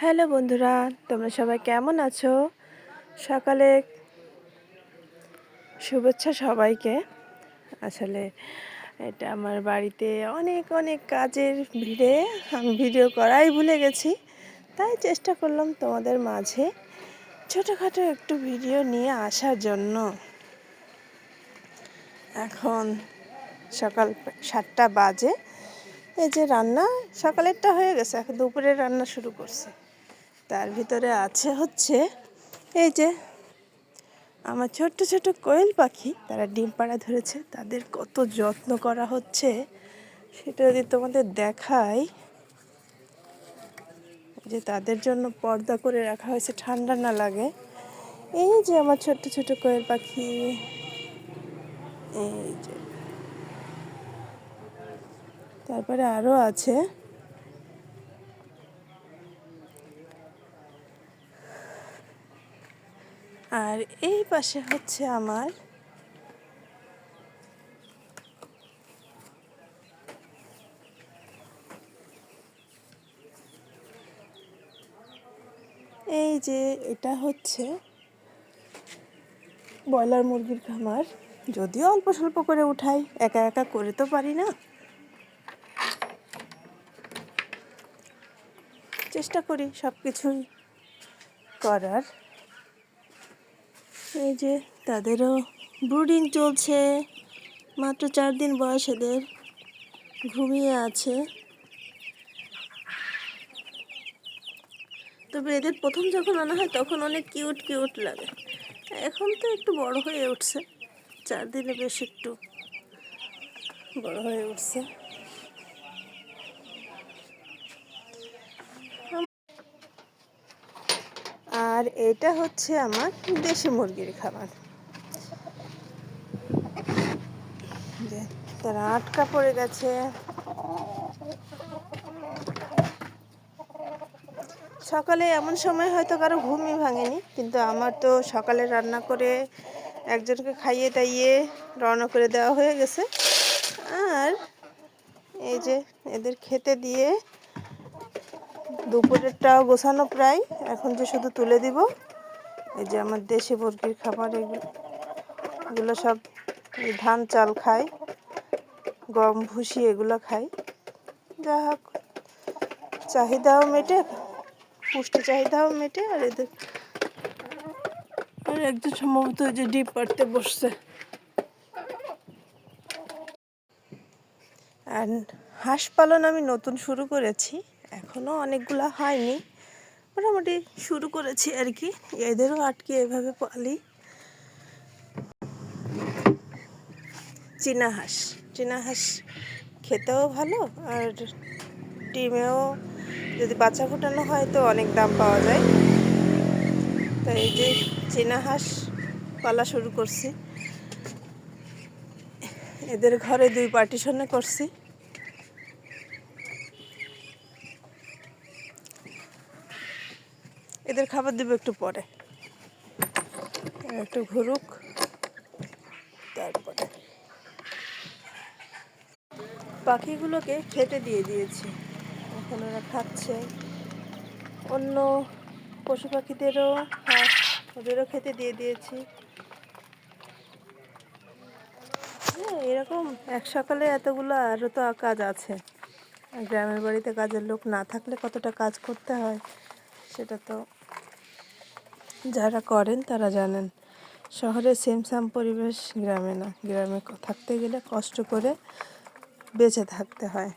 Hello বন্ধুরা, তোমরা সবাই কেমন আছো? সকালে শুভেচ্ছা সবাইকে। আসলে এটা আমার বাড়িতে অনেক অনেক কাজের ভিড়ে আমি ভিডিও করাই ভুলে গেছি, তাই চেষ্টা করলাম তোমাদের মাঝে ছোটোখাটো একটু ভিডিও নিয়ে আসার জন্য। এখন সকাল 7টা বাজে। এই যে রান্না সকালেরটা হয়ে গেছে, এখন দুপুরের রান্না শুরু করছে। তার ভিতরে আছে হচ্ছে এই যে আমার ছোট্ট ছোট্ট কোয়েল পাখি, তারা ডিম পাড়া ধরেছে, তাদের কত যত্ন করা হচ্ছে সেটা যদি তোমাদের দেখাই। যে তাদের জন্য পর্দা করে রাখা হয়েছে ঠান্ডা না লাগে। এই যে আমার ছোট্ট ছোট্ট কোয়েল পাখি, এই যে তারপরে আরও আছে। আর এই পাশে হচ্ছে আমার এই যে এটা হচ্ছে ব্রয়লার মুরগির খামার। যদিও অল্প স্বল্প করে উঠাই, একা একা করে তো পারি না, চেষ্টা করি সব কিছুই করার। এই যে তাদেরও ব্রুডিং চলছে, মাত্র 4 দিন বয়স, এদের ঘুমিয়ে আছে। তবে এদের প্রথম যখন আনা হয় তখন অনেক কিউট কিউট লাগে, এখন তো একটু বড় হয়ে উঠছে, 4 দিনে বেশ একটু বড় হয়ে উঠছে। আর এটা হচ্ছে আমার দেশি মুরগির খাবার। যে তারা আটকা পড়ে গেছে। সকালে এমন সময় হয়তো কারো ঘুমই ভাঙেনি, কিন্তু আমার তো সকালে রান্না করে একজনকে খাইয়ে দাইয়ে রওনা করে দেওয়া হয়ে গেছে। আর এই যে এদের খেতে দিয়ে দুপুরেরটাও গোছানো প্রায়, এখন যে শুধু তুলে দিব। এই যে আমার দেশি মুরগির খাবার, এগুলো সব ধান চাল খায়, গম ভুসি এগুলো খায়। যা হোক, চাহিদাও মেটে, পুষ্টি চাহিদাও মেটে। আর এদের আর একজন সম্ভবত যে ডিম পাড়তে বসছে। আর হাঁস পালন আমি নতুন শুরু করেছি, এখনও অনেকগুলো হয়নি, মোটামুটি শুরু করেছি আর কি। এদেরও আটকে এভাবে পালি। চীনা হাঁস খেতেও ভালো, আর ডিমেও যদি বাচ্চা ফোটানো হয় তো অনেক দাম পাওয়া যায়। তো এই যে চীনা হাঁস পালা শুরু করছি। এদের ঘরে 2 পার্টিশনে করছি। এদের খাবার দেবো একটু পরে, একটু ঘুরুক, তারপরে পাখিগুলোকে খেতে দিয়ে দিয়েছি, এখন ওরা খাচ্ছে। অন্য পশু পাখিদেরও হাঁস, ওদেরও খেতে দিয়ে দিয়েছি। হ্যাঁ, এরকম এক সকালে এতগুলো আরও তো কাজ আছে। গ্রামের বাড়িতে কাজের লোক না থাকলে কতটা কাজ করতে হয় সেটা তো যারা করেন তারা জানেন। শহরে সেমসাম পরিবেশ, গ্রামে না। গ্রামে থাকতে গেলে কষ্ট করে বেঁচে থাকতে হয়।